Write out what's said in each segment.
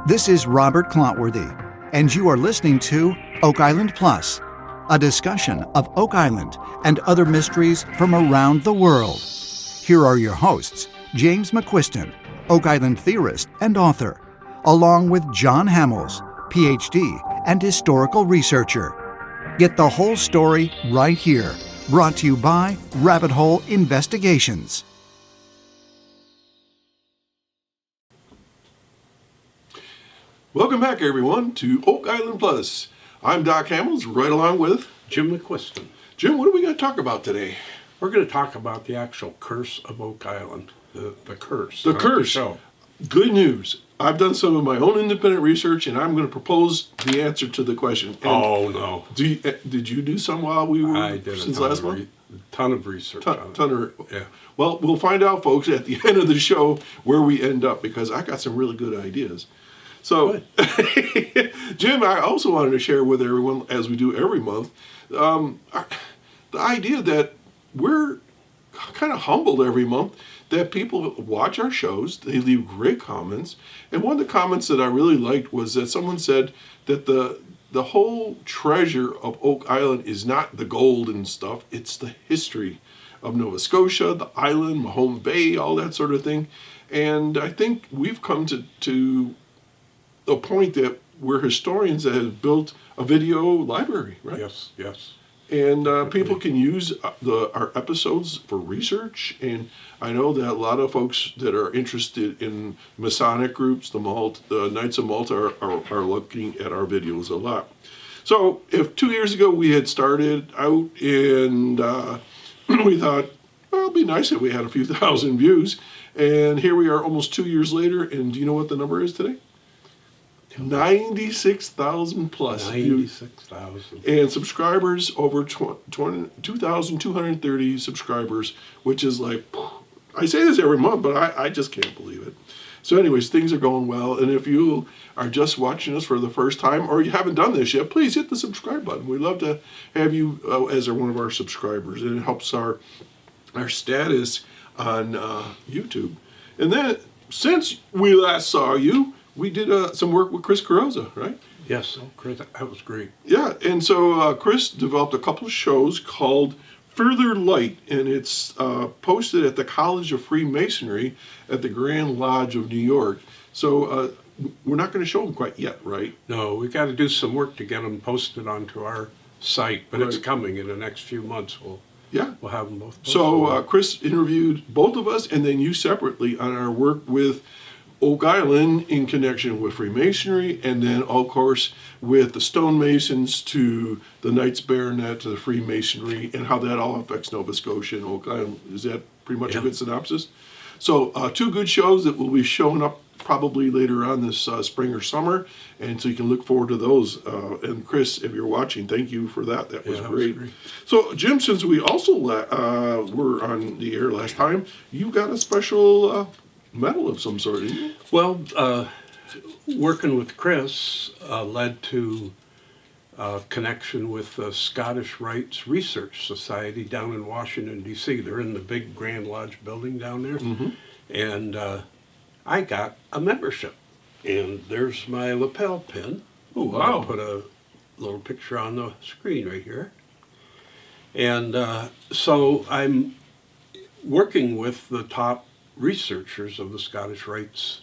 This is Robert Clotworthy, and you are listening to Oak Island Plus, a discussion of Oak Island and other mysteries from around the world. Here are your hosts, James McQuiston, Oak Island theorist and author, along with John Hamels, PhD and historical researcher. Get the whole story right here, brought to you by Rabbit Hole Investigations. Welcome back, everyone, to Oak Island Plus. I'm Doc Hamels, right along with Jim McQuiston. Jim. What are we going to talk about today? We're going to talk about the actual curse of Oak Island. The curse. The curse. Show. Good news. I've done some of my own independent research, and I'm going to propose the answer to the question. And oh, no. Did you do some while we were I did since last month? A ton of research on it. Yeah. Well, we'll find out, folks, at the end of the show where we end up, because I got some really good ideas. So, Jim, I also wanted to share with everyone, as we do every month, the idea that we're kind of humbled every month that people watch our shows, they leave great comments, and one of the comments that I really liked was that someone said that the whole treasure of Oak Island is not the gold and stuff, it's the history of Nova Scotia, the island, Mahone Bay, all that sort of thing. And I think we've come to a point that we're historians that have built a video library, right? Yes. And people can use our episodes for research. And I know that a lot of folks that are interested in Masonic groups, the Knights of Malta, are looking at our videos a lot. So if 2 years ago we had started out and we thought, well, it'd be nice if we had a few thousand views. And here we are almost 2 years later. And do you know what the number is today? 96,000 plus. 96,000. And subscribers over 2,230 subscribers, which is like, I say this every month, but I just can't believe it. So anyways, things are going well. And if you are just watching us for the first time or you haven't done this yet, please hit the subscribe button. We'd love to have you as one of our subscribers. And it helps our status on YouTube. And then since we last saw you, we did some work with Chris Carrozza, right? Yes, Chris, that was great. Yeah, and so Chris developed a couple of shows called Further Light, and it's posted at the College of Freemasonry at the Grand Lodge of New York. So we're not going to show them quite yet, right? No, we got to do some work to get them posted onto our site, but right. It's coming in the next few months. We'll have them both posted. So Chris interviewed both of us and then you separately on our work with Oak Island in connection with Freemasonry, and then, of course, with the stonemasons to the Knights Baronet to the Freemasonry, and how that all affects Nova Scotia and Oak Island. Is that pretty much a good synopsis? So, two good shows that will be showing up probably later on this spring or summer, and so you can look forward to those. And Chris, if you're watching, thank you for that. That was great. So, Jim, since we also were on the air last time, you got a special medal of some sort, didn't you? Well, working with Chris led to a connection with the Scottish Rites Research Society down in Washington, D.C. They're in the big Grand Lodge building down there. Mm-hmm. And I got a membership. And there's my lapel pin. Oh, wow. I'll put a little picture on the screen right here. And so I'm working with the top researchers of the Scottish Rites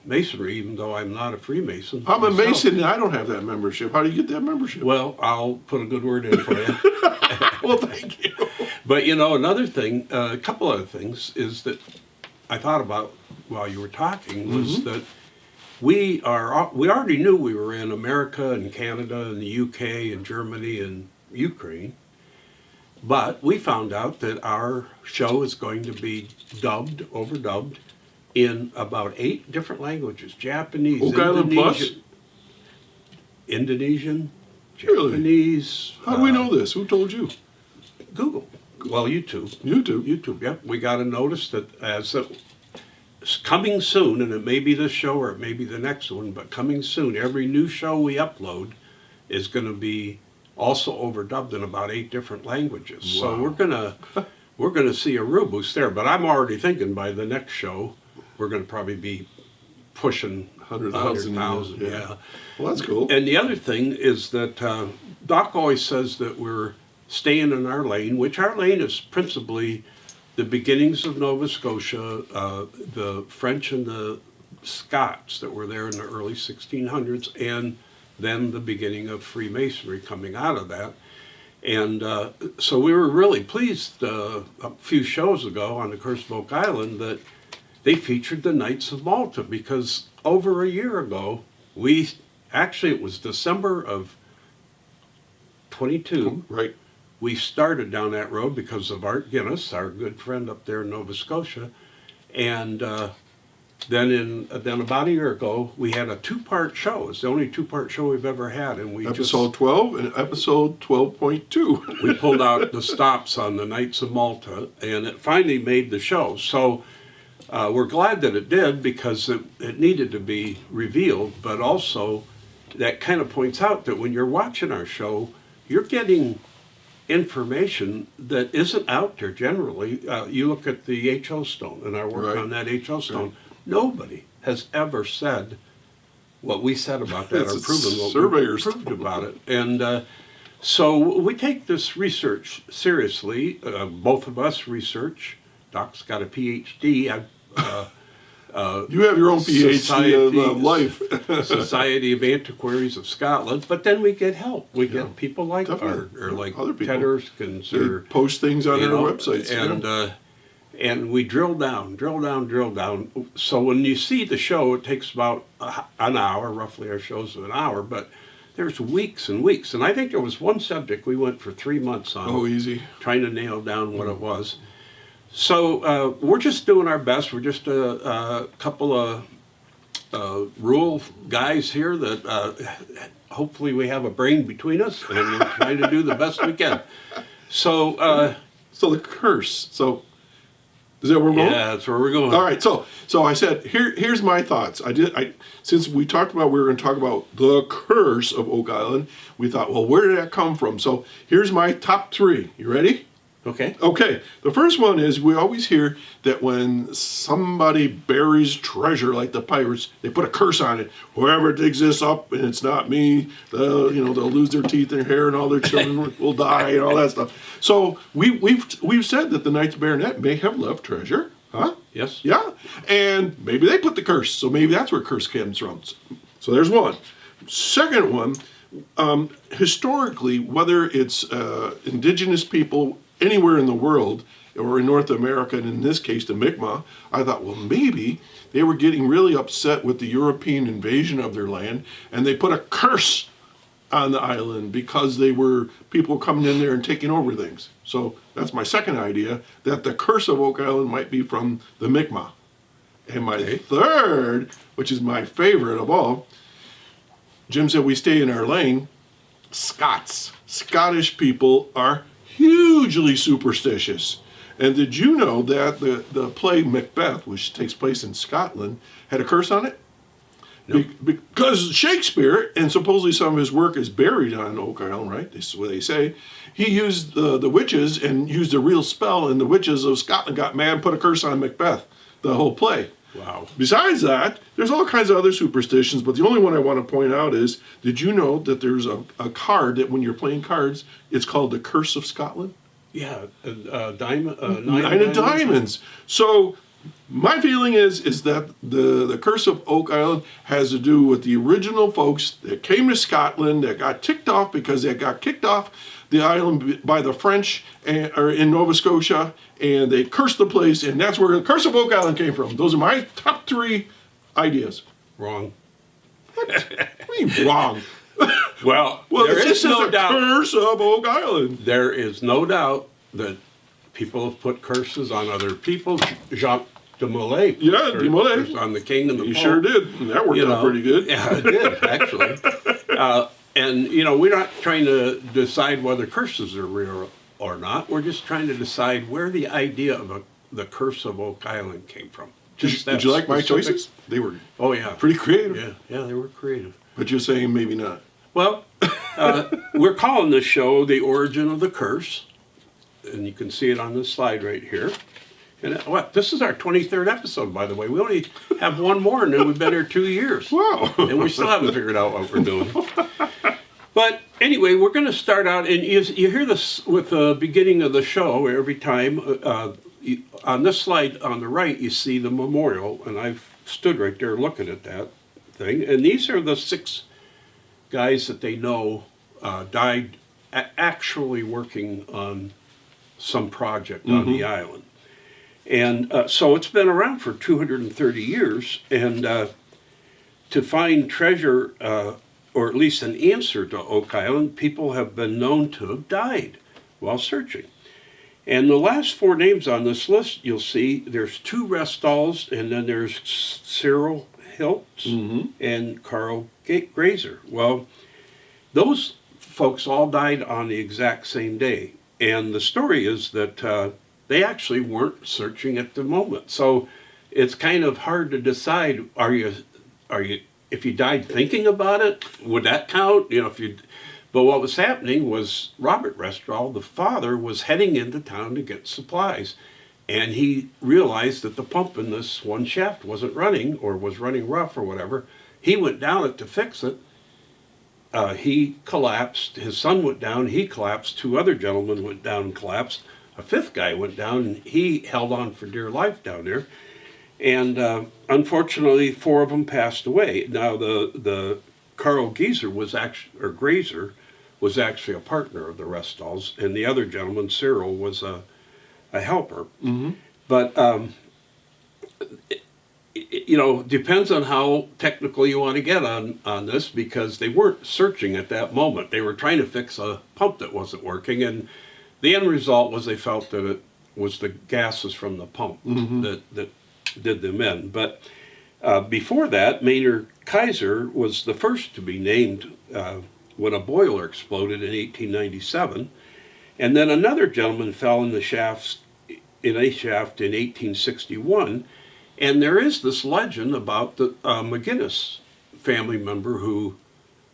Masonry, even though I'm not a Freemason. I'm a Mason and I don't have that membership. How do you get that membership? Well, I'll put a good word in for you. Well, thank you. But another thing, a couple other things is that I thought about while you were talking was that we already knew we were in America and Canada and the UK and Germany and Ukraine. But we found out that our show is going to be overdubbed, in about 8 different languages. Japanese, Oak Island Plus? Indonesian, Really? Japanese. How do we know this? Who told you? Google. Well, YouTube. YouTube, yep. We got a notice that it's coming soon, and it may be this show or it may be the next one, but coming soon, every new show we upload is going to be also overdubbed in about 8 different languages. Wow. So we're gonna see a real boost there. But I'm already thinking by the next show we're gonna probably be pushing 100,000. 100,000, yeah. Well, that's cool. And the other thing is that Doc always says that we're staying in our lane, which our lane is principally the beginnings of Nova Scotia, the French and the Scots that were there in the early 1600s, and then the beginning of Freemasonry coming out of that. And so we were really pleased a few shows ago on the Curse of Oak Island that they featured the Knights of Malta, because over a year ago, it was December of 22. Right. We started down that road because of Art Guinness, our good friend up there in Nova Scotia. And then about a year ago, we had a two-part show. It's the only two-part show we've ever had. And we episode 12 and episode 12.2. We pulled out the stops on the Knights of Malta, and it finally made the show. So we're glad that it did, because it needed to be revealed, but also that kind of points out that when you're watching our show, you're getting information that isn't out there generally. You look at the H.O. stone and our work on that H.O. stone. Right. Nobody has ever said what we said about that or proven what surveyors we proved about it. And so we take this research seriously. Both of us research. Doc's got a PhD. You have your own PhD of life. Society of Antiquaries of Scotland, but then we get help. We get people like Art, or like other people. Ted Erskines, or post things on their websites, and we drill down. So when you see the show, it takes about an hour. Roughly, our show's an hour, but there's weeks and weeks. And I think there was one subject we went for 3 months on. Oh, easy. Trying to nail down what it was. So we're just doing our best. We're just a couple of rural guys here that hopefully we have a brain between us, and we're trying to do the best we can. So, so the curse. So is that where we're going? Yeah, that's where we're going. All right. So I said, here's my thoughts. Since we talked about we were going to talk about the curse of Oak Island, we thought, well, where did that come from? So here's my top 3. You ready? Okay. Okay. The first one is, we always hear that when somebody buries treasure, like the pirates, they put a curse on it. Whoever digs this up and it's not me, they'll lose their teeth and hair, and all their children will die, and all that stuff. So we've said that the Knights Baronet may have left treasure, huh? Yes. Yeah. And maybe they put the curse. So maybe that's where curse comes from. So there's one. Second one, historically, whether it's indigenous people anywhere in the world, or in North America, and in this case the Mi'kmaq, I thought, well, maybe they were getting really upset with the European invasion of their land, and they put a curse on the island because they were people coming in there and taking over things. So that's my second idea, that the curse of Oak Island might be from the Mi'kmaq. And my third, which is my favorite of all, Jim said we stay in our lane. Scots. Scottish people are hugely superstitious. And did you know that the play Macbeth, which takes place in Scotland, had a curse on it? No. Because Shakespeare, and supposedly some of his work is buried on Oak Island, right? This is what they say. He used the witches and used a real spell, and the witches of Scotland got mad and put a curse on Macbeth, the whole play. Wow. Besides that, there's all kinds of other superstitions, but the only one I want to point out is, did you know that there's a card that when you're playing cards, it's called the Curse of Scotland? Yeah, Nine of Diamonds. So my feeling is that the Curse of Oak Island has to do with the original folks that came to Scotland that got ticked off because they got kicked off the island by the French or in Nova Scotia, and they cursed the place, and that's where the Curse of Oak Island came from. Those are my top 3 ideas. Wrong. What do you mean wrong? Well, there is no doubt. Curse of Oak Island. There is no doubt that people have put curses on other people. Jacques de Molay. Yeah, de Molay. On the king and the He Pope. sure did. And that worked out pretty good. Yeah, it did, actually. And, we're not trying to decide whether curses are real or not. We're just trying to decide where the idea of the Curse of Oak Island came from. Did you like my choices? They were pretty creative. Yeah, they were creative. But you're saying maybe not. Well, we're calling this show The Origin of the Curse. And you can see it on this slide right here. And what? This is our 23rd episode, by the way. We only have one more, and then we've been here 2 years. Wow. And we still haven't figured out what we're doing. But anyway, we're going to start out, and you hear this with the beginning of the show every time. On this slide on the right, you see the memorial, and I've stood right there looking at that thing. And these are the 6 guys that they know died actually working on some project on the island. And so it's been around for 230 years, and to find treasure, or at least an answer to Oak Island, people have been known to have died while searching. And the last 4 names on this list, you'll see, there's 2 Restalls, and then there's Cyril Hiltz and Carl Grazer. Well, those folks all died on the exact same day. And the story is that they actually weren't searching at the moment. So it's kind of hard to decide, if you died thinking about it, would that count? But what was happening was Robert Restall, the father, was heading into town to get supplies. And he realized that the pump in this one shaft wasn't running, or was running rough or whatever. He went down it to fix it. He collapsed. His son went down. He collapsed. 2 other gentlemen went down and collapsed. A 5th guy went down, and he held on for dear life down there. And unfortunately, 4 of them passed away. Now, the Carl Grazer was actually a partner of the Restalls, and the other gentleman, Cyril, was a helper. But depends on how technical you want to get on this, because they weren't searching at that moment. They were trying to fix a pump that wasn't working, and the end result was they felt that it was the gases from the pump that did them in. But before that, Maynard Kaiser was the first to be named when a boiler exploded in 1897. And then another gentleman fell in a shaft in 1861. And there is this legend about the McGinnis family member who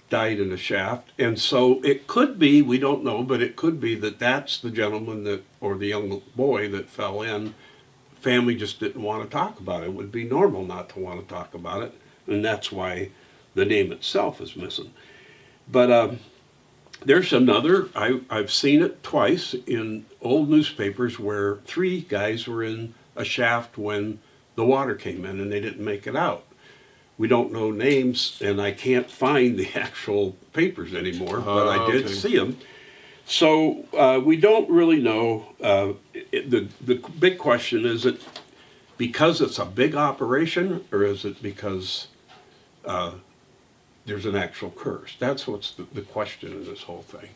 died in a shaft. And so it could be, we don't know, but it could be that that's the gentleman or the young boy that fell in. Family just didn't want to talk about it. It would be normal not to want to talk about it. And that's why the name itself is missing. But there's another, I've seen it twice in old newspapers, where 3 guys were in a shaft when the water came in and they didn't make it out. We don't know names, and I can't find the actual papers anymore, but I did see them. So we don't really know. The big question is it because it's a big operation, or is it because there's an actual curse? That's what's the question in this whole thing.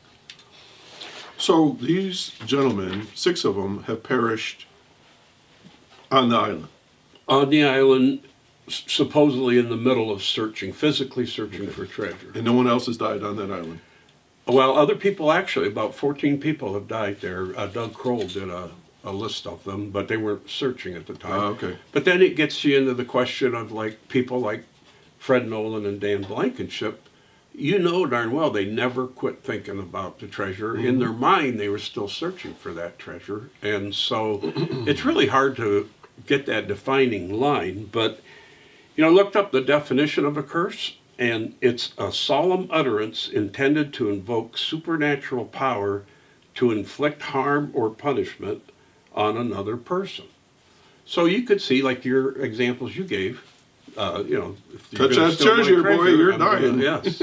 So these gentlemen, 6 of them, have perished on the island. On the island, supposedly in the middle of physically searching for treasure. And no one else has died on that island? Well, other people actually, about 14 people have died there. Doug Kroll did a list of them, but they weren't searching at the time. Okay. But then it gets you into the question of people like Fred Nolan and Dan Blankenship. You know darn well they never quit thinking about the treasure. In their mind, they were still searching for that treasure. And so it's really hard to get that defining line. But, I looked up the definition of a curse, and it's a solemn utterance intended to invoke supernatural power to inflict harm or punishment on another person. So you could see, like your examples you gave, if you're touch gonna that steal my treasure, boy, you're dying. Yes.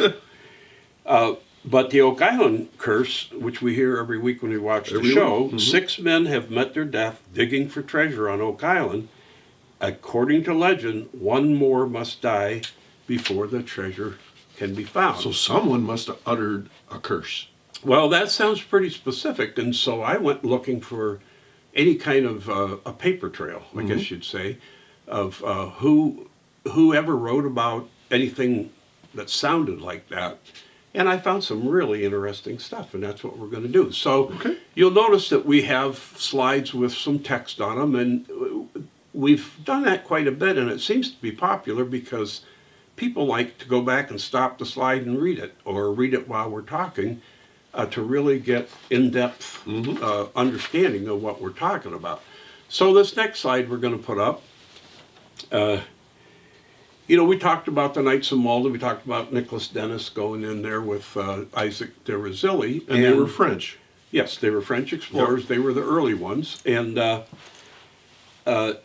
But the Oak Island curse, which we hear every week when we watch the show, 6 men have met their death digging for treasure on Oak Island. According to legend, 1 more must die before the treasure can be found. So someone must have uttered a curse. Well, that sounds pretty specific, and so I went looking for any kind of a paper trail, I guess you'd say, of whoever wrote about anything that sounded like that. And I found some really interesting stuff, and that's what we're going to do. So You'll notice that we have slides with some text on them, and we've done that quite a bit, and it seems to be popular because people like to go back and stop the slide and read it, or read it while we're talking, to really get in-depth understanding of what we're talking about. So this next slide we're going to put up, we talked about the Knights of Malta. We talked about Nicholas Dennis going in there with Isaac de Razilly. And they were French. Yes, they were French explorers. Yep. They were the early ones. And they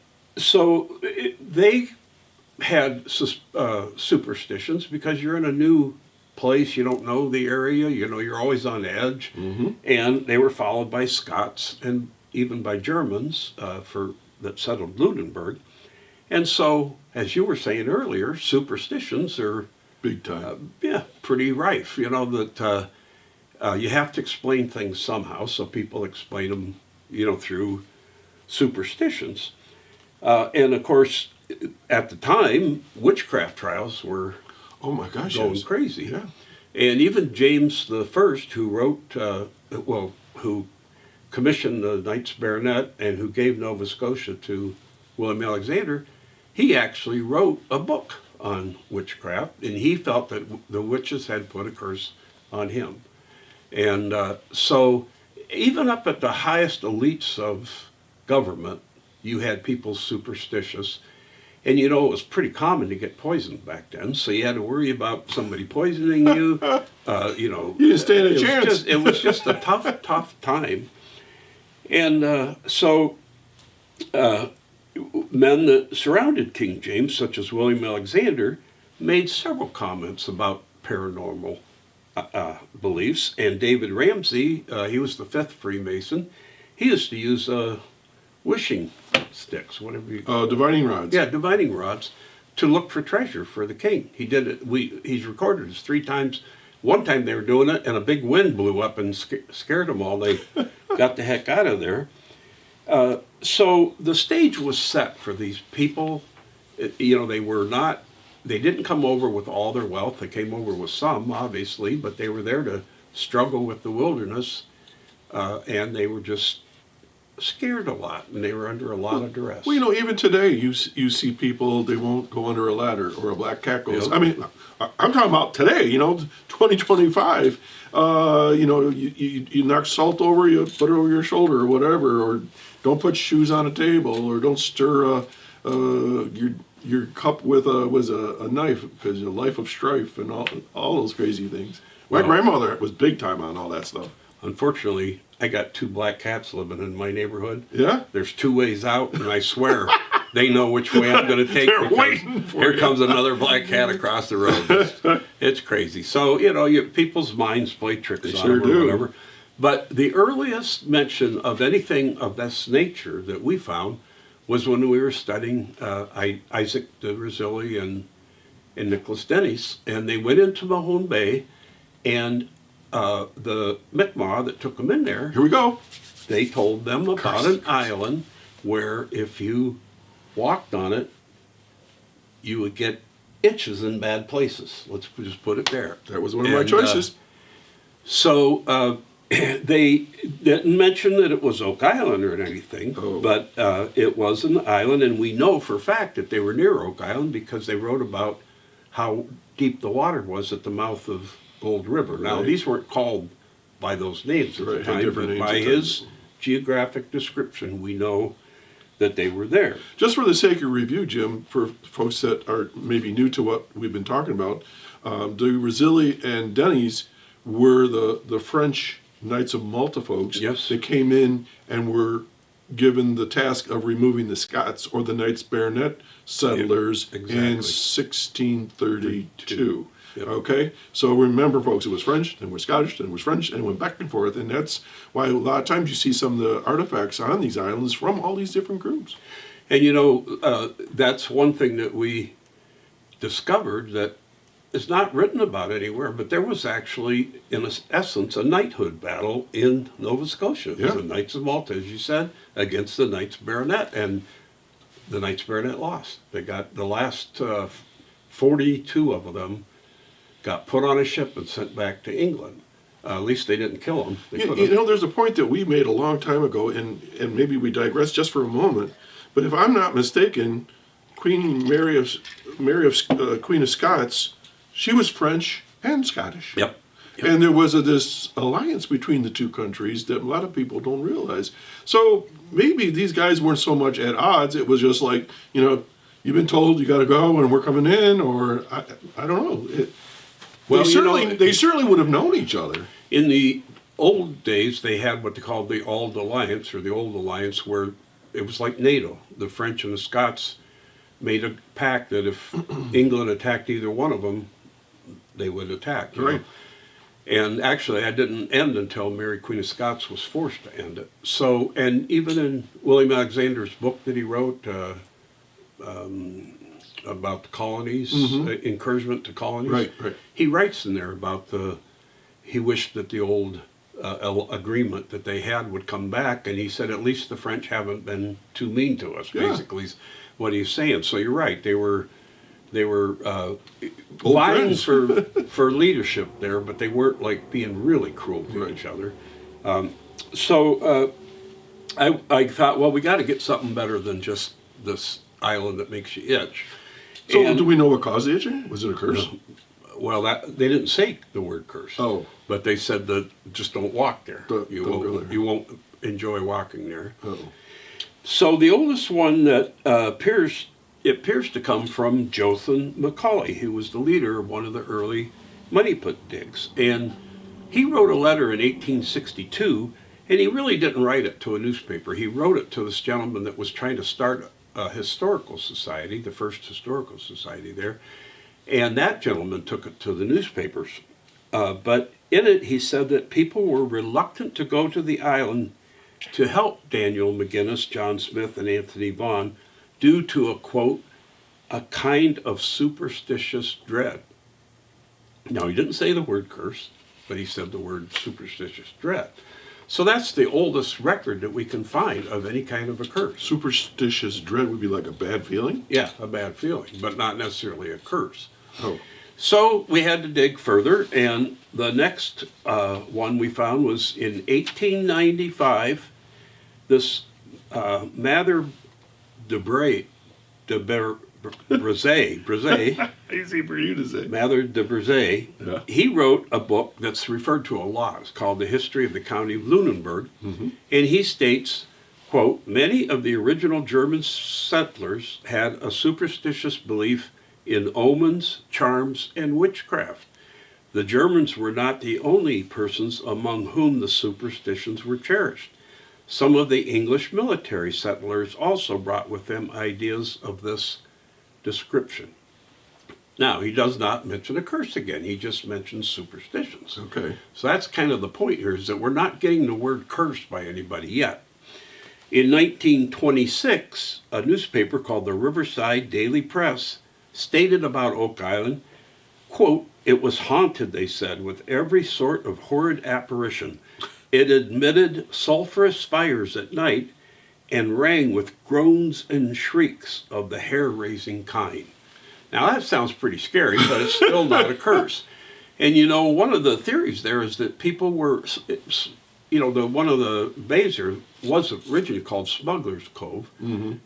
had superstitions because you're in a new place. You don't know the area. You're always on edge. Mm-hmm. And they were followed by Scots and even by Germans that settled Lunenburg. And so, as you were saying earlier, superstitions are big time. Pretty rife. That you have to explain things somehow, so people explain them, through superstitions. And of course, at the time, witchcraft trials were going crazy. Yeah. And even James the First, who wrote, who commissioned the Knights Baronet and who gave Nova Scotia to William Alexander, he actually wrote a book on witchcraft, and he felt that the witches had put a curse on him. And so even up at the highest elites of government, you had people superstitious. And it was pretty common to get poisoned back then, so you had to worry about somebody poisoning you. You didn't stand a chance. It was just a tough time. And men that surrounded King James, such as William Alexander, made several comments about paranormal beliefs. And David Ramsay, he was the fifth Freemason. He used to use wishing sticks, whatever you divining rods. Yeah, divining rods, to look for treasure for the king. He did it. He's recorded this 3 times. One time they were doing it, and a big wind blew up and scared them all. They got the heck out of there. So the stage was set for these people. They didn't come over with all their wealth. They came over with some, obviously, but they were there to struggle with the wilderness, and they were just scared a lot, and they were under a lot of duress. Well, even today, you see people, they won't go under a ladder, or a black cat goes. Yep. I mean, I'm talking about today, 2025. You knock salt over, you put it over your shoulder or whatever, or don't put shoes on a table, or don't stir your cup with a knife, because a life of strife and all those crazy things. My grandmother was big time on all that stuff. Unfortunately, I got 2 black cats living in my neighborhood. Yeah? There's 2 ways out, and I swear they know which way I'm going to take. They're waiting for here you. Comes another black cat across the road. It's crazy. So, people's minds play tricks on them or whatever. But the earliest mention of anything of this nature that we found was when we were studying Isaac de Razilly and Nicholas Dennis, and they went into Mahone Bay, and the Mi'kmaq that took them in there, here we go, they told them about an island where if you walked on it, you would get itches in bad places. Let's just put it there. That was one of my choices. They didn't mention that it was Oak Island or anything, but it was an island, and we know for a fact that they were near Oak Island because they wrote about how deep the water was at the mouth of Gold River. Now, these weren't called by those names at the time, but by his geographic description, we know that they were there. Just for the sake of review, Jim, for folks that are maybe new to what we've been talking about, de Razilly and Denys were the French Knights of Malta folks. Yes. They came in and were given the task of removing the Scots, or the Knights Baronet settlers, in 1632. Yep. Okay? So remember, folks, it was French, then it was Scottish, then it was French, and it went back and forth. And that's why a lot of times you see some of the artifacts on these islands from all these different groups. And that's one thing that we discovered that is not written about anywhere, but there was actually, in essence, a knighthood battle in Nova Scotia. It was the Knights of Malta, as you said, against the Knights Baronet, and the Knights Baronet lost. They got the last 42 of them got put on a ship and sent back to England. At least they didn't kill them. There's a point that we made a long time ago, and maybe we digress just for a moment, but if I'm not mistaken, Queen Mary of Queen of Scots, she was French and Scottish. Yep. Yep. And there was this alliance between the two countries that a lot of people don't realize. So maybe these guys weren't so much at odds. It was just like, you've been told you got to go and we're coming in, or I don't know. They certainly would have known each other. In the old days, they had what they called the Old Alliance, or the Old Alliance, where it was like NATO. The French and the Scots made a pact that if England attacked either one of them, they would attack. Right. And actually, that didn't end until Mary Queen of Scots was forced to end it. So, and even in William Alexander's book that he wrote about the colonies, encouragement to colonies, right. he writes in there about he wished that the old agreement that they had would come back, and he said, at least the French haven't been too mean to us, basically, is what he's saying. So you're right, they were vying for leadership there, but they weren't like being really cruel to each other. So I thought, well, we got to get something better than just this island that makes you itch. So do we know what caused the itching? Was it a curse? Well, they didn't say the word curse. Oh. But they said that just don't walk there. You won't enjoy walking there. Oh. So the oldest one that appears to come from Jothan Macaulay, who was the leader of one of the early money pit digs. And he wrote a letter in 1862, and he really didn't write it to a newspaper. He wrote it to this gentleman that was trying to start a historical society, the first historical society there. And that gentleman took it to the newspapers. But in it, he said that people were reluctant to go to the island to help Daniel McGinnis, John Smith, and Anthony Vaughan due to a, quote, a kind of superstitious dread. Now, he didn't say the word curse, but he said the word superstitious dread. So that's the oldest record that we can find of any kind of a curse. Superstitious dread would be like a bad feeling? Yeah, a bad feeling, but not necessarily a curse. Oh. So we had to dig further, and the next one we found was in 1895. This Mather de Brazé, Easy for you to say. Mather de Brazé, he wrote a book that's referred to a lot. It's called The History of the County of Lunenburg, and he states, quote, many of the original German settlers had a superstitious belief in omens, charms, and witchcraft. The Germans were not the only persons among whom the superstitions were cherished. Some of the English military settlers also brought with them ideas of this description. Now, he does not mention a curse again. He just mentions superstitions. Okay. So that's kind of the point here, is that we're not getting the word curse by anybody yet. In 1926, a newspaper called the Riverside Daily Press stated about Oak Island, quote, it was haunted, they said, with every sort of horrid apparition. It emitted sulphurous fires at night and rang with groans and shrieks of the hair-raising kind. Now that sounds pretty scary, but it's still not a curse. And one of the theories there is that people were, one of the bays here was originally called Smuggler's Cove,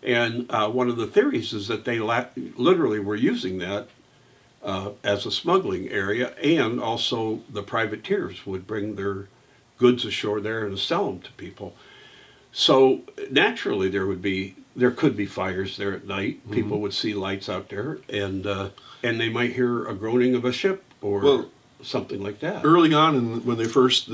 and one of the theories is that they literally were using that as a smuggling area, and also the privateers would bring their goods ashore there and sell them to people. So naturally there could be fires there at night. People would see lights out there, and they might hear a groaning of a ship or something like that. Early on, when they first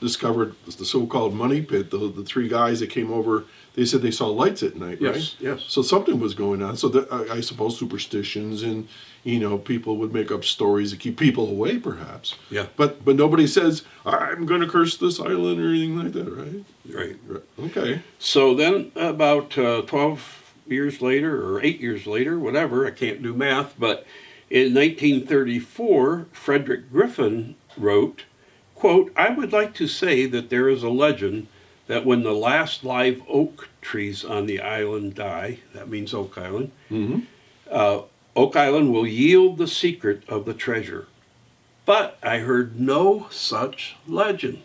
discovered the so-called money pit, the three guys that came over, they said they saw lights at night, right? Yes. So something was going on. So I suppose superstitions and, people would make up stories to keep people away, perhaps. Yeah. But nobody says, I'm going to curse this island or anything like that, right? Right. Okay. So then about 12 years later, or 8 years later, whatever, I can't do math, but in 1934, Frederick Griffin wrote, quote, I would like to say that there is a legend that when the last live oak trees on the island die, that means Oak Island, Oak Island will yield the secret of the treasure. But I heard no such legend.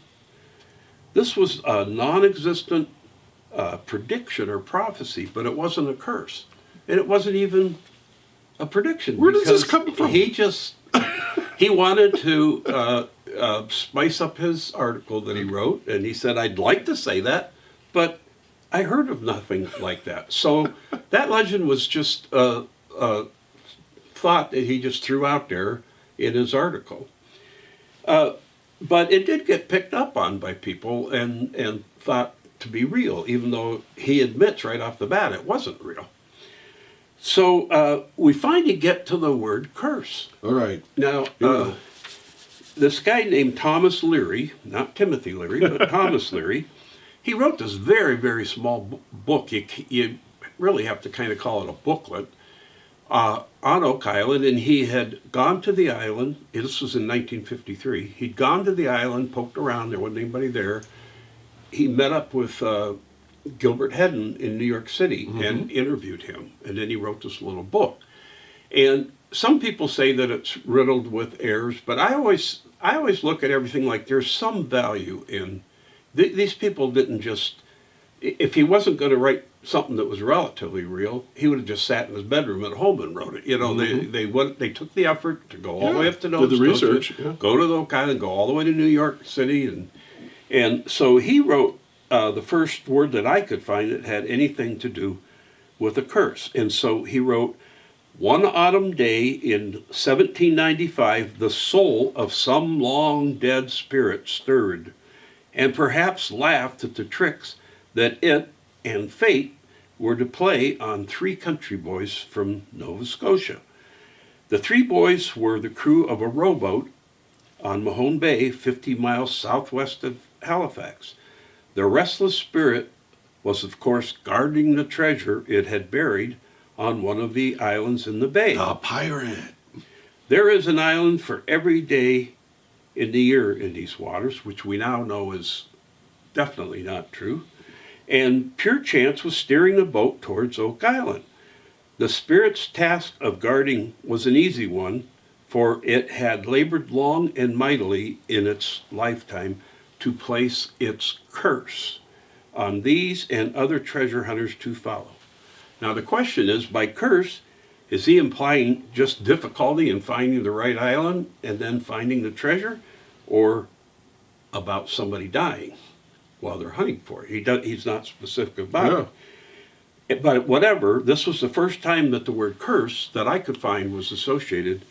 This was a non-existent prediction or prophecy, but it wasn't a curse. And it wasn't even a prediction. Where does this come from? He wanted to spice up his article that he wrote, and he said, I'd like to say that, but I heard of nothing like that. So that legend was just a thought that he just threw out there in his article. But it did get picked up on by people and thought to be real, even though he admits right off the bat it wasn't real. So we finally get to the word curse. All right. Now, this guy named Thomas Leary, not Timothy Leary, but Thomas Leary, he wrote this very, very small book. You really have to kind of call it a booklet on Oak Island, and he had gone to the island. This was in 1953. He'd gone to the island, poked around. There wasn't anybody there. He met up with Gilbert Hedden in New York City and interviewed him, and then he wrote this little book. And some people say that it's riddled with errors, but I always look at everything like there's some value in. These people didn't just. If he wasn't going to write something that was relatively real, he would have just sat in his bedroom at home and wrote it. You know, they took the effort to go all the way up to Nova Scotia, did the research, go to the Oak Island, go all the way to New York City, and so he wrote the first word that I could find that had anything to do with a curse. And so he wrote, one autumn day in 1795, the soul of some long dead spirit stirred, and perhaps laughed at the tricks that it and fate were to play on 3 country boys from Nova Scotia. The 3 boys were the crew of a rowboat on Mahone Bay, 50 miles southwest of Halifax. The restless spirit was, of course, guarding the treasure it had buried on one of the islands in the bay. A pirate. There is an island for every day in the year in these waters, which we now know is definitely not true. And pure chance was steering the boat towards Oak Island. The spirit's task of guarding was an easy one, for it had labored long and mightily in its lifetime to place its curse on these and other treasure hunters to follow. Now the question is, by curse, is he implying just difficulty in finding the right island and then finding the treasure, or about somebody dying while they're hunting for it? He's not specific about it. But whatever, this was the first time that the word curse that I could find was associated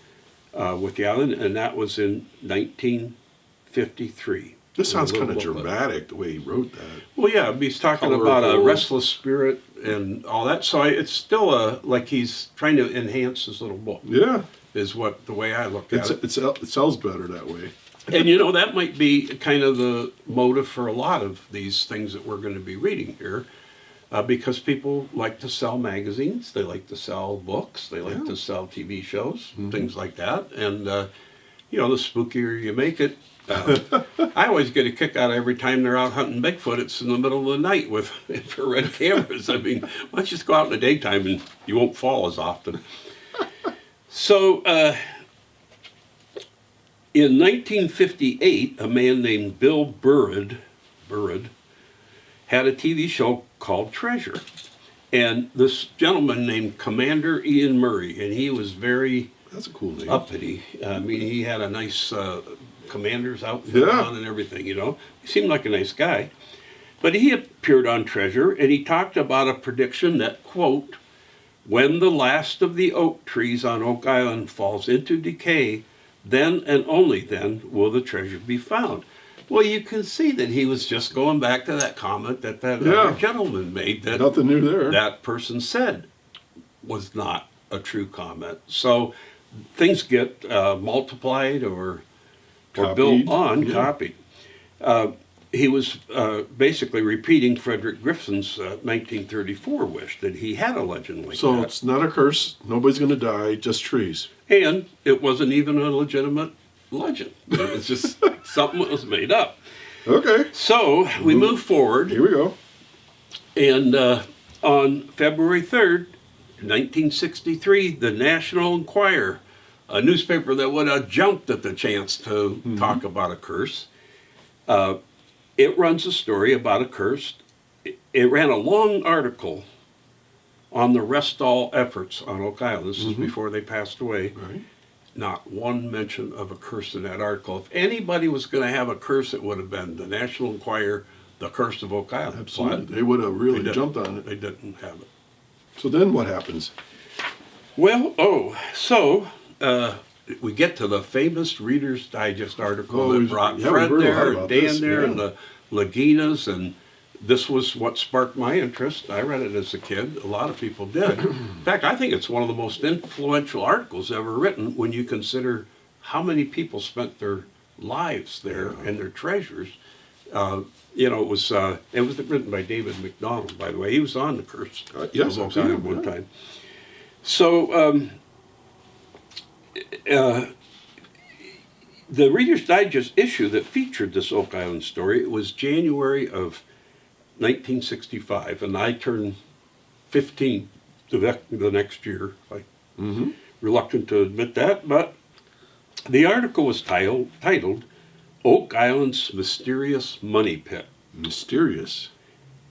with the island, and that was in 1953. This sounds kind of dramatic, the way he wrote that. Well, yeah, he's talking about a restless spirit and all that. So it's still like he's trying to enhance his little book. Yeah. Is the way I look at it. It sells better that way. And that might be kind of the motive for a lot of these things that we're going to be reading here, because people like to sell magazines, they like to sell books, they like to sell TV shows, things like that. And, the spookier you make it. I always get a kick out of every time they're out hunting Bigfoot. It's in the middle of the night with infrared cameras. I mean, why don't you just go out in the daytime and you won't fall as often. So, in 1958, a man named Bill Burrid had a TV show called Treasure. And this gentleman named Commander Ian Murray, and he was very That's a cool name. uppity. I mean, he had a nice commander's outfit on and everything, He seemed like a nice guy. But he appeared on Treasure, and he talked about a prediction that, quote, when the last of the oak trees on Oak Island falls into decay, then and only then will the treasure be found. Well, you can see that he was just going back to that comment that other gentleman made. That nothing new there. That person said was not a true comment. So things get multiplied or built on, copied. He was basically repeating Frederick Griffith's 1934 wish that he had a legend like that. So it's not a curse. Nobody's going to die. Just trees. And it wasn't even a legitimate legend. It was just something that was made up. Okay. So we move forward. Here we go. And on February 3rd, 1963, the National Enquirer, a newspaper that would have jumped at the chance to talk about a curse, it runs a story about a curse. It ran a long article on the Restall efforts on Oak Island. This was before they passed away. Right. not one mention of a curse in that article. If anybody was going to have a curse, it would have been the National Enquirer, the curse of Oak Island. Absolutely. But They would have really they jumped on it. They didn't have it. So then what happens? Well, we get to the famous Reader's Digest article that brought we Fred heard a lot there, about and Dan this, there, yeah. and the Laginas, and this was what sparked my interest. I read it as a kid. A lot of people did. In fact, I think it's one of the most influential articles ever written when you consider how many people spent their lives there and their treasures. It was written by David McDonald, by the way. He was on the Curse yes, of Oak I've seen Island him, one yeah. time. So the Reader's Digest issue that featured this Oak Island story, it was January of 1965, and I turned 15 the next year. I'm reluctant to admit that, but the article was titled Oak Island's Mysterious Money Pit. Mysterious.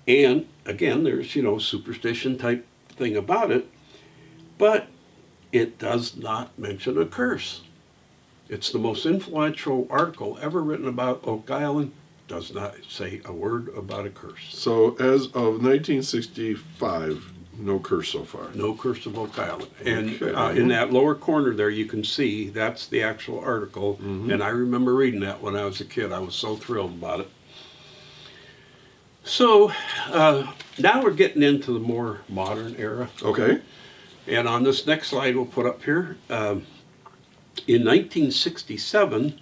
And again, there's, superstition type thing about it, but it does not mention a curse. It's the most influential article ever written about Oak Island, does not say a word about a curse. So as of 1965, no curse so far. No curse of Oak Island. And Okay. in that lower corner there, you can see that's the actual article. And I remember reading that when I was a kid. I was so thrilled about it. So now we're getting into the more modern era. Okay. And on this next slide we'll put up here, in 1967,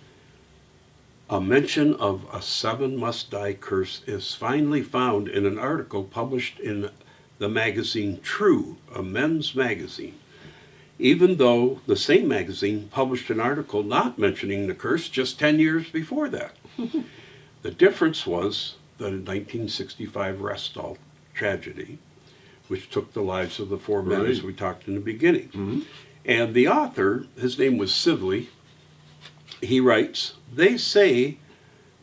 a mention of a 7 must die curse is finally found in an article published in the magazine True, a men's magazine, even though the same magazine published an article not mentioning the curse just 10 years before that. The difference was the 1965 Restall tragedy, which took the lives of the 4 men, as we talked in the beginning. And the author, his name was Sibley, he writes, "They say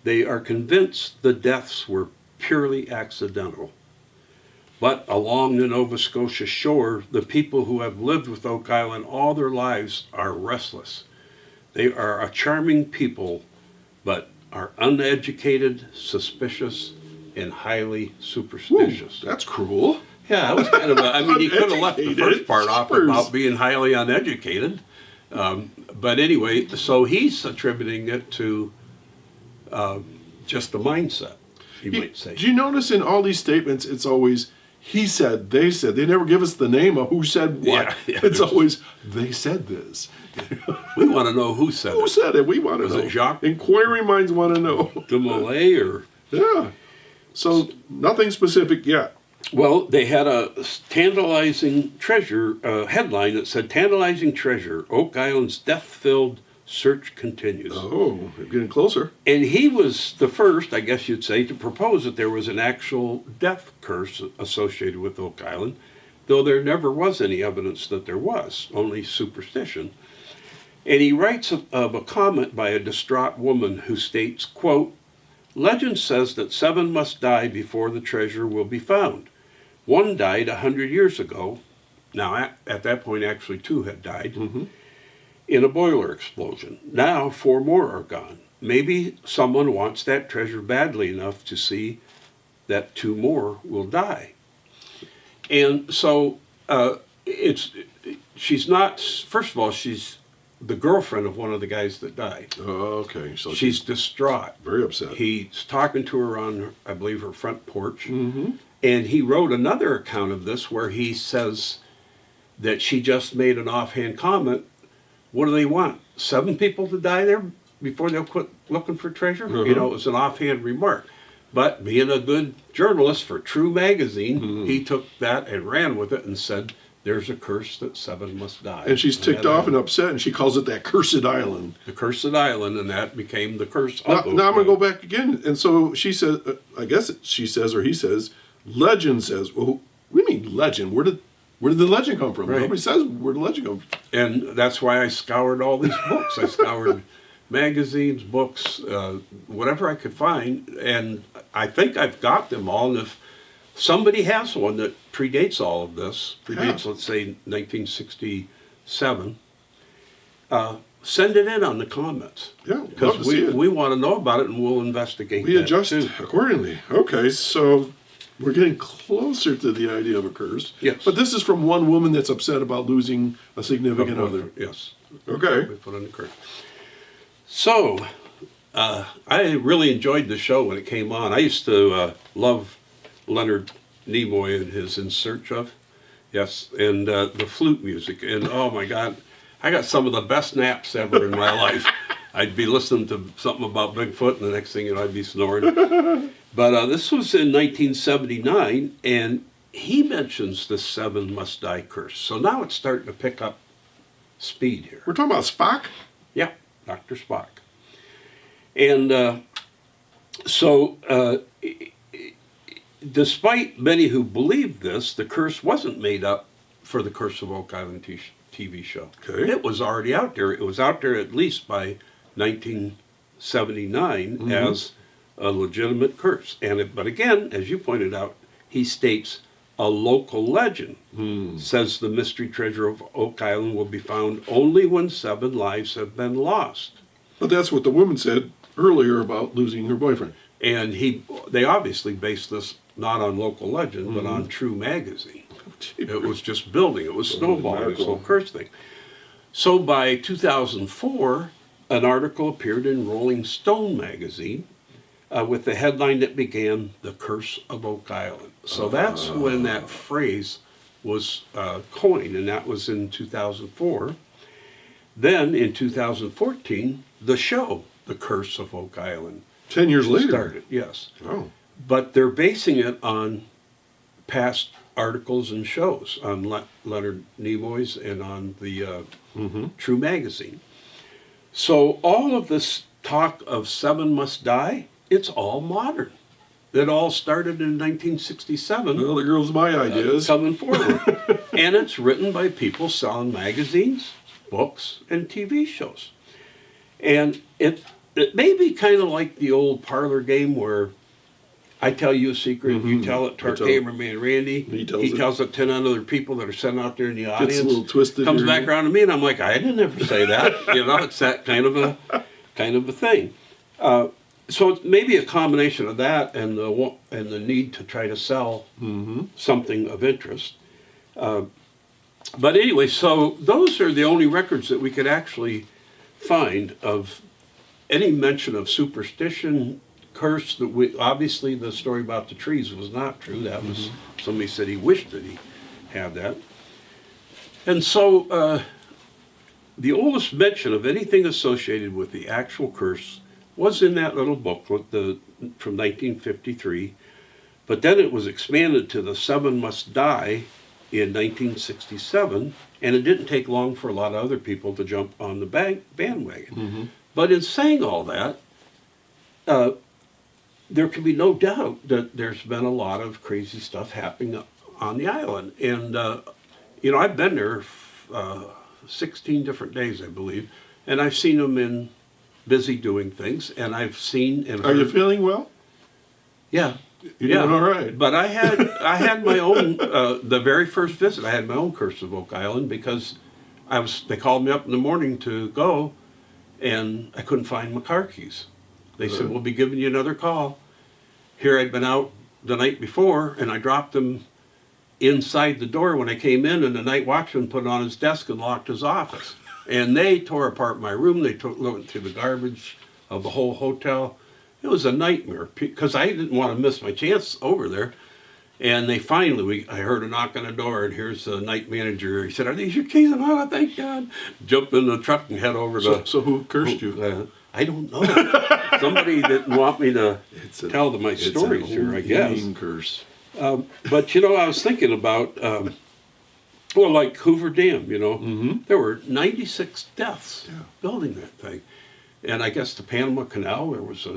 they are convinced the deaths were purely accidental. But along the Nova Scotia shore, the people who have lived with Oak Island all their lives are restless. They are a charming people, but are uneducated, suspicious, and highly superstitious." Ooh, that's cruel. Yeah, it was kind of you could have left the first Uneducated. part off Jeepers. about being highly uneducated. But anyway, so he's attributing it to just the mindset, you might say. Do you notice in all these statements, it's always he said, they said. They never give us the name of who said what. Yeah, It's always they said this. We want to know who said Who it. said it? We want to Was know. it Jacques Inquiring minds want to know. de Molay or... Yeah. So nothing specific yet. Well, they had a tantalizing treasure headline that said, "Tantalizing treasure, Oak Island's death-filled search continues." Oh, we're getting closer. And he was the first, I guess you'd say, to propose that there was an actual death curse associated with Oak Island, though there never was any evidence that there was, only superstition. And he writes of a comment by a distraught woman who states, quote, "Legend says that 7 must die before the treasure will be found. One died 100 years ago." Now, at that point, actually 2 had died. In a boiler explosion. Now 4 more are gone. Maybe someone wants that treasure badly enough to see that 2 more will die. And so she's not, first of all, she's the girlfriend of one of the guys that died. Oh, okay. So She's distraught. very upset. He's talking to her on, I believe, her front porch. And he wrote another account of this where he says that she just made an offhand comment. What do they want? 7 people to die there before they'll quit looking for treasure? You know, it was an offhand remark. But being a good journalist for True Magazine, he took that and ran with it and said, there's a curse that 7 must die. And she's ticked that off and island. upset, and she calls it that cursed island. The Cursed Island, and that became the curse of Now Oak I'm going to Island. go back again. And so she says, I guess she says, or he says, legend says. Well, what do you mean legend? Where did the legend come from? Right. Nobody says where the legend comes from. And that's why I scoured all these books. I scoured magazines, books, whatever I could find, and I think I've got them all. And if somebody has one that predates all of this, let's say 1967, send it in on the comments. Yeah, love to because see it. we want to know about it, and we'll investigate. We that adjust too. accordingly. Okay, so we're getting closer to the idea of a curse. Yes. But this is from one woman that's upset about losing a significant other. Yes. Okay. We put on the curse. So, I really enjoyed the show when it came on. I used to love Leonard Nimoy and his In Search Of. Yes, and the flute music. And oh my God, I got some of the best naps ever in my life. I'd be listening to something about Bigfoot, and the next thing you know, I'd be snoring. But this was in 1979, and he mentions the 7 must die curse. So now it's starting to pick up speed here. We're talking about Spock? Yeah, Dr. Spock. And despite many who believed this, the curse wasn't made up for the Curse of Oak Island TV show. Okay. It was already out there. It was out there at least by 1979 as a legitimate curse. But again, as you pointed out, he states a local legend says the mystery treasure of Oak Island will be found only when 7 lives have been lost. But that's what the woman said earlier about losing her boyfriend. And they obviously based this not on local legend, but on True Magazine. It was just building. It was snowballing, this whole curse thing. So by 2004, an article appeared in Rolling Stone magazine with the headline that began, The Curse of Oak Island. So that's when that phrase was coined, and that was in 2004. Then in 2014, the show, The Curse of Oak Island, 10 years later. started, yes. Oh. But they're basing it on past articles and shows, on Leonard Nimoy's and on the True Magazine. So all of this talk of 7 must die, it's all modern. It all started in 1967. Well, the girl's my ideas. Coming forward. And it's written by people selling magazines, books, and TV shows. And it may be kind of like the old parlor game where I tell you a secret, you tell it to our cameraman Randy, he tells it to 10 other people that are sitting out there in the audience. Gets a little twisted. Comes back around to me, and I'm like, I didn't ever say that. It's that kind of a thing. So it's maybe a combination of that and the need to try to sell something of interest. But anyway, so those are the only records that we could actually find of any mention of superstition, curse. Obviously the story about the trees was not true. That was, somebody said he wished that he had that. And so the oldest mention of anything associated with the actual curse was in that little booklet from 1953, but then it was expanded to the 7 must die in 1967, and it didn't take long for a lot of other people to jump on the bandwagon. But in saying all that, there can be no doubt that there's been a lot of crazy stuff happening on the island. And, I've been there 16 different days, I believe, and I've seen them busy doing things, and I've seen and heard. Are you feeling well? Yeah. You're doing all right. But I had my own, the very first visit, I had my own Curse of Oak Island because they called me up in the morning to go, and I couldn't find my car keys. They said, we'll be giving you another call. Here I'd been out the night before, and I dropped them inside the door when I came in, and the night watchman put it on his desk and locked his office. And they tore apart my room. They went through the garbage of the whole hotel. It was a nightmare because I didn't want to miss my chance over there. And they finally, I heard a knock on the door, and here's the night manager. He said, "Are these your keys?" And oh, thank God. Jumped in the truck and head over to. So who cursed you? I don't know. Somebody didn't want me to tell them my stories here, I guess. It's curse. But I was thinking about, like Hoover Dam. There were 96 deaths building that thing. And I guess the Panama Canal, there was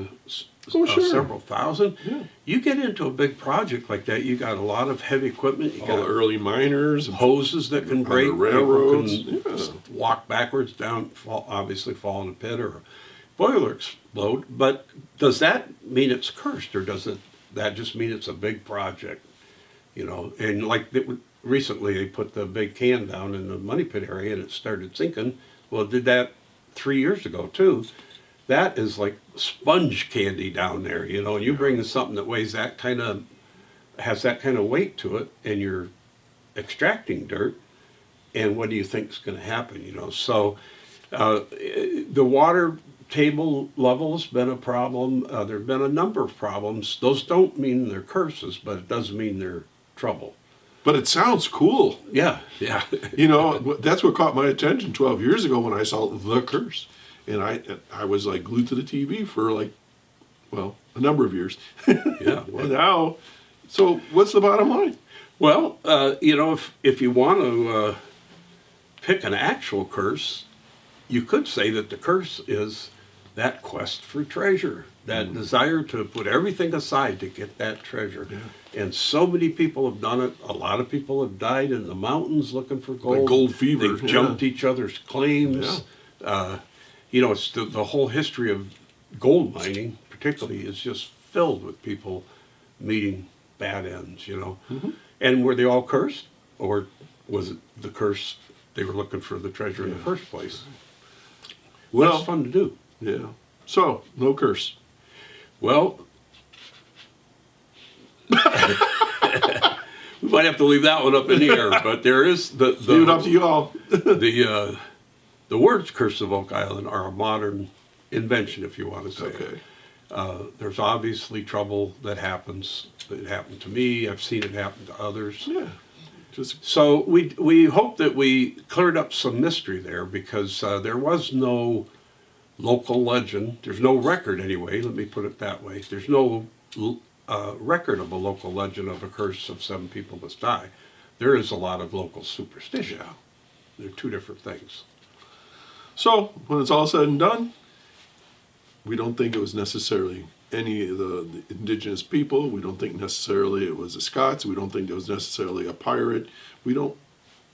several thousand. Yeah. You get into a big project like that, you got a lot of heavy equipment. You All got the early miners. hoses that can break. Railroads. People can walk backwards down, obviously fall in a pit or a boiler explode. But does that mean it's cursed, or does that just mean it's a big project? And like recently they put the big can down in the money pit area and it started sinking. Well, did that 3 years ago too. That is like sponge candy down there, and you bring something that weighs has that kind of weight to it, and you're extracting dirt, and what do you think is going to happen, So the water table level's been a problem. There have been a number of problems. Those don't mean they're curses, but it does mean they're trouble. But it sounds cool. Yeah. That's what caught my attention 12 years ago when I saw The Curse. And I was like glued to the TV for a number of years. Yeah. Well, and now, so what's the bottom line? Well, if you want to pick an actual curse, you could say that the curse is that quest for treasure, that desire to put everything aside to get that treasure. Yeah. And so many people have done it. A lot of people have died in the mountains looking for gold. Like gold fever. They've jumped each other's claims. Yeah. It's the whole history of gold mining, particularly, is just filled with people meeting bad ends, Mm-hmm. And were they all cursed? Or was it the curse they were looking for the treasure in the first place? Well, that's fun to do. Yeah. So, no curse. Well, we might have to leave that one up in the air, but there is leave it up to you all. The words "Curse of Oak Island" are a modern invention, if you want to say Okay. it. There's obviously trouble that happens. It happened to me. I've seen it happen to others. Yeah. So we hope that we cleared up some mystery there, because there was no local legend. There's no record anyway, let me put it that way. There's no record of a local legend of a curse of 7 people must die. There is a lot of local superstition. They're two different things. So, when it's all said and done, we don't think it was necessarily any of the indigenous people. We don't think necessarily it was the Scots. We don't think it was necessarily a pirate. We don't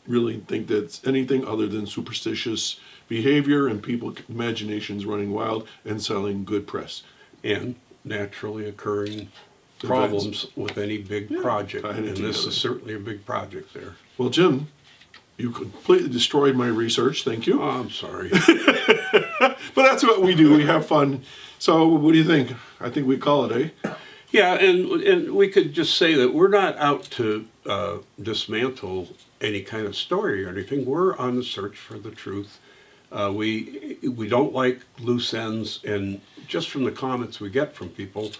really think that's anything other than superstitious behavior and people's imaginations running wild and selling good press. And naturally occurring problems with any big project. And this is certainly a big project there. Well, Jim, you completely destroyed my research. Thank you. Oh, I'm sorry. But that's what we do. We have fun. So what do you think? I think we call it, eh? Yeah, and we could just say that we're not out to dismantle any kind of story or anything. We're on the search for the truth. We don't like loose ends, and just from the comments we get from people,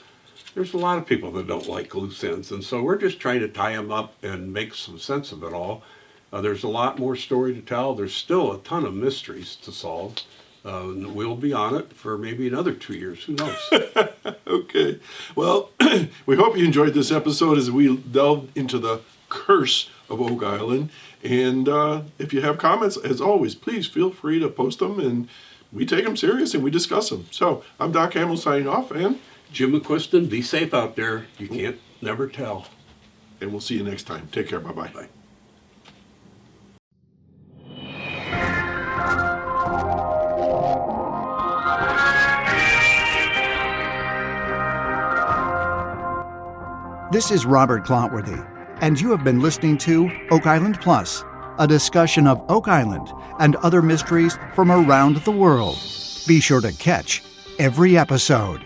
there's a lot of people that don't like loose ends, and so we're just trying to tie them up and make some sense of it all. There's a lot more story to tell. There's still a ton of mysteries to solve. We'll be on it for maybe another 2 years. Who knows? Okay. Well, we hope you enjoyed this episode as we delved into the curse of Oak Island. And if you have comments, as always, please feel free to post them, and we take them serious and we discuss them. So I'm Doc Hamill signing off, and Jim McQuiston, be safe out there. You can't never tell. And we'll see you next time. Take care. Bye-bye. Bye. This is Robert Clotworthy, and you have been listening to Oak Island Plus, a discussion of Oak Island and other mysteries from around the world. Be sure to catch every episode.